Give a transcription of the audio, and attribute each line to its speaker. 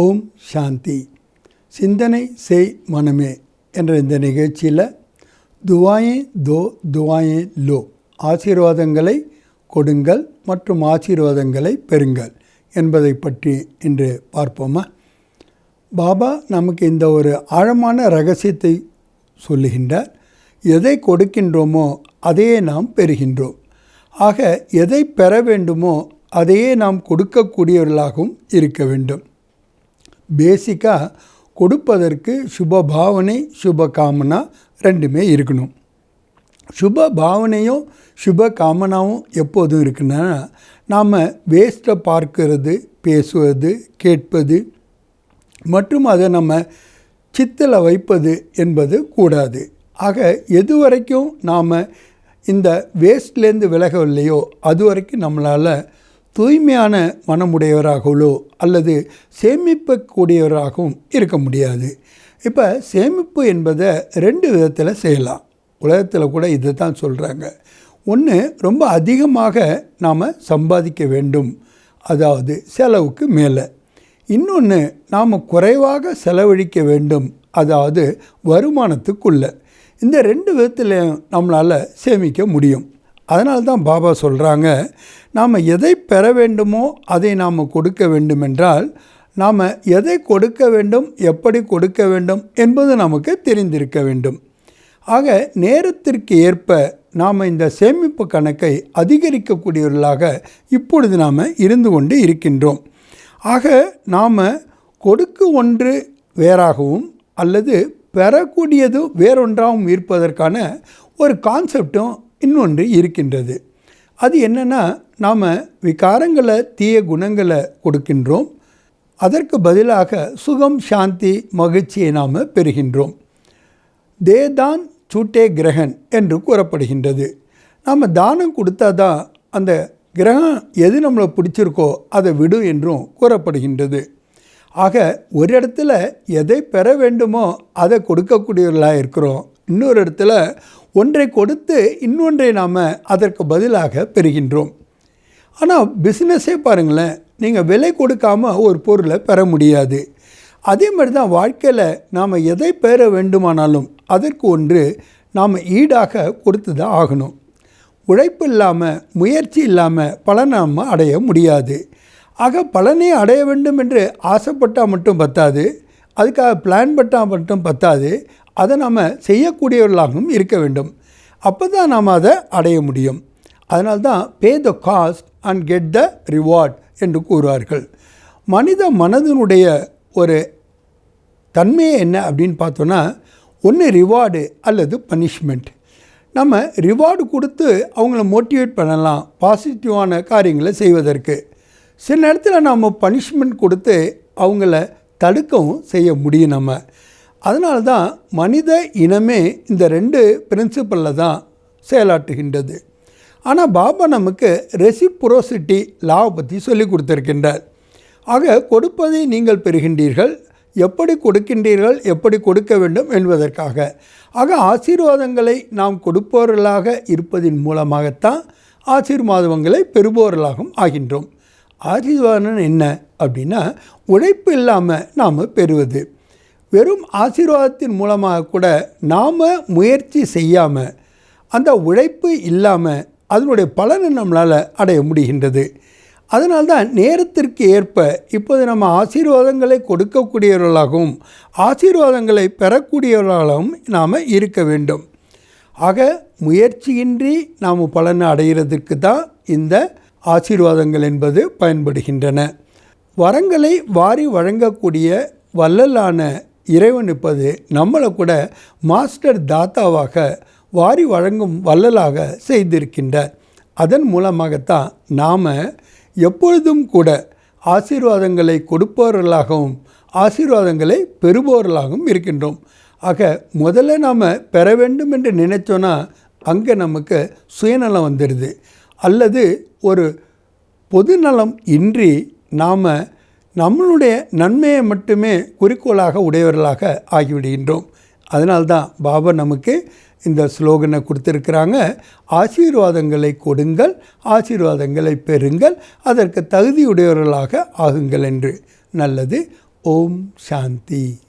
Speaker 1: ஓம் சாந்தி. சிந்தனை செய் மனமே என்ற இந்த நிகழ்ச்சியில் துவாயே தோ துவாயே லோ, ஆசீர்வாதங்களை கொடுங்கள் மற்றும் ஆசீர்வாதங்களை பெறுங்கள் என்பதை பற்றி இன்று பார்ப்போமா. பாபா நமக்கு இந்த ஒரு ஆழமான ரகசியத்தை சொல்லுகின்றார். எதை கொடுக்கின்றோமோ அதையே நாம் பெறுகின்றோம். ஆக எதை பெற வேண்டுமோ அதையே நாம் கொடுக்கக்கூடியவர்களாகவும் இருக்க வேண்டும். பேசிக்காக கொடுப்பதற்கு சுப பாவனை சுப காமனா ரெண்டுமே இருக்கணும். சுப பாவனையும் சுப காமனாவும் எப்போதும் இருக்குன்னா நாம் வேஸ்ட்டை பார்க்கிறது, பேசுவது, கேட்பது மற்றும் அதை நம்ம சித்தில் வைப்பது என்பது கூடாது. ஆக எது வரைக்கும் நாம் இந்த வேஸ்ட்லேருந்து விலகவில்லையோ அது வரைக்கும் நம்மளால் தூய்மையான மனமுடையவராகவோ அல்லது சேமிப்பக்கூடியவராகவும் இருக்க முடியாது. இப்போ சேமிப்பு என்பதை ரெண்டு விதத்தில் செய்யலாம். உலகத்தில் கூட இதை தான் சொல்கிறாங்க. ஒன்று, ரொம்ப அதிகமாக நாம் சம்பாதிக்க வேண்டும், அதாவது செலவுக்கு மேலே. இன்னொன்று, நாம் குறைவாக செலவழிக்க வேண்டும், அதாவது வருமானத்துக்குள்ளே. இந்த ரெண்டு விதத்தில் நம்மளால் சேமிக்க முடியும். அதனால தான் பாபா சொல்கிறாங்க, நாம் எதை பெற வேண்டுமோ அதை நாம் கொடுக்க வேண்டுமென்றால் நாம் எதை கொடுக்க வேண்டும், எப்படி கொடுக்க வேண்டும் என்பது நமக்கு தெரிந்திருக்க வேண்டும். ஆக நேரத்திற்கு ஏற்ப நாம் இந்த சேமிப்பு கணக்கை அதிகரிக்கக்கூடியவர்களாக இப்பொழுது நாம் இருந்து கொண்டு இருக்கின்றோம். ஆக நாம் கொடுக்க ஒன்று வேறாகவும் அல்லது பெறக்கூடியது வேறொன்றாகவும் இருப்பதற்கான ஒரு கான்செப்டும் இன்னொன்று இருக்கின்றது. அது என்னென்னா, நாம் விகாரங்களை, தீய குணங்களை கொடுக்கின்றோம். அதற்கு பதிலாக சுகம், சாந்தி, மகிழ்ச்சியை நாம் பெறுகின்றோம். தேதான் சூட்டே கிரகன் என்று கூறப்படுகின்றது. நாம் தானம் கொடுத்தா தான் அந்த கிரகம் எது நம்மளை பிடிச்சிருக்கோ அதை விடும் என்றும் கூறப்படுகின்றது. ஆக ஒரு இடத்துல எதை பெற வேண்டுமோ அதை கொடுக்கக்கூடியவர்களாக இருக்கிறோம். இன்னொரு இடத்துல ஒன்றை கொடுத்து இன்னொன்றை நாம் அதற்கு பதிலாக பெறுகின்றோம். ஆனால் பிஸ்னஸே பாருங்களேன், நீங்கள் விலை கொடுக்காமல் ஒரு பொருளை பெற முடியாது. அதே மாதிரி தான் வாழ்க்கையில் நாம் எதை பெற வேண்டுமானாலும் அதற்கு ஒன்று நாம் ஈடாக கொடுத்து தான் ஆகணும். உழைப்பு இல்லாமல், முயற்சி இல்லாமல் பலனை நம்ம அடைய முடியாது. ஆக பலனை அடைய வேண்டும் என்று ஆசைப்பட்டால் மட்டும் பத்தாது, அதுக்காக பிளான் பண்ணால் மட்டும் பத்தாது, அதை நாம் செய்யக்கூடியவர்களாகவும் இருக்க வேண்டும். அப்போ தான் நாம் அதை அடைய முடியும். அதனால்தான் pay the cost and get the reward என்று கூறுவார்கள். மனித மனதினுடைய ஒரு தன்மையை என்ன அப்படின்னு பார்த்தோன்னா, ஒன்று ரிவார்டு அல்லது பனிஷ்மெண்ட். நம்ம ரிவார்டு கொடுத்து அவங்கள மோட்டிவேட் பண்ணலாம் பாசிட்டிவான காரியங்களை செய்வதற்கு. சில நேரத்தில் நாம் பனிஷ்மெண்ட் கொடுத்து அவங்கள தடுக்கவும் செய்ய முடியும் நம்ம. அதனால தான் மனித இனமே இந்த ரெண்டு பிரின்சிபலில் தான் செயலாற்றுகின்றது. ஆனால் பாபா நமக்கு ரெசிப்ரோசிட்டி லாவை பற்றி சொல்லி கொடுத்துருக்கின்றார். ஆக கொடுப்பதை நீங்கள் பெறுகின்றீர்கள், எப்படி கொடுக்கின்றீர்கள், எப்படி கொடுக்க வேண்டும் என்பதற்காக. ஆக ஆசீர்வாதங்களை நாம் கொடுப்பவர்களாக இருப்பதின் மூலமாகத்தான் ஆசீர்வாதங்களை பெறுபவர்களாகவும் ஆகின்றோம். ஆசீர்வாதம் என்ன அப்படின்னா, உழைப்பு இல்லாமல் நாம் பெறுவது. வெறும் ஆசீர்வாதத்தின் மூலமாக கூட நாம் முயற்சி செய்யாமல், அந்த உழைப்பு இல்லாமல் அதனுடைய பலனை நம்மளால் அடைய முடிகின்றது. அதனால்தான் நேரத்திற்கு ஏற்ப இப்போது நம்ம ஆசீர்வாதங்களை கொடுக்கக்கூடியவர்களாகவும் ஆசீர்வாதங்களை பெறக்கூடியவர்களாகவும் நாம் இருக்க வேண்டும். ஆக முயற்சியின்றி நாம் பலனை அடைகிறதுக்கு தான் இந்த ஆசீர்வாதங்கள் என்பது பயன்படுகின்றன. வரங்களை வாரி வழங்கக்கூடிய வள்ளலான இறைவன் இப்போது நம்மளை கூட மாஸ்டர் தாத்தாவாக வாரி வழங்கும் வள்ளலாக செய்திருக்கின்றார். அதன் மூலமாகத்தான் நாம் எப்பொழுதும் கூட ஆசீர்வாதங்களை கொடுப்பவர்களாகவும் ஆசீர்வாதங்களை பெறுபவர்களாகவும் இருக்கின்றோம். ஆக முதல்ல நாம் பெற வேண்டும் என்று நினைச்சோன்னா அங்கே நமக்கு சுயநலம் வந்துடுது, அல்லது ஒரு பொதுநலம் இன்றி நாம் நம்மளுடைய நன்மையை மட்டுமே குறிக்கோளாக உடையவர்களாக ஆகிவிடுகின்றோம். அதனால்தான் பாபா நமக்கு இந்த ஸ்லோகனை கொடுத்துருக்குறாங்க. ஆசீர்வாதங்களை கொடுங்கள், ஆசீர்வாதங்களை பெறுங்கள், அதற்கு தகுதியுடையவர்களாக ஆகுங்கள் என்று. நல்லது. ஓம் சாந்தி.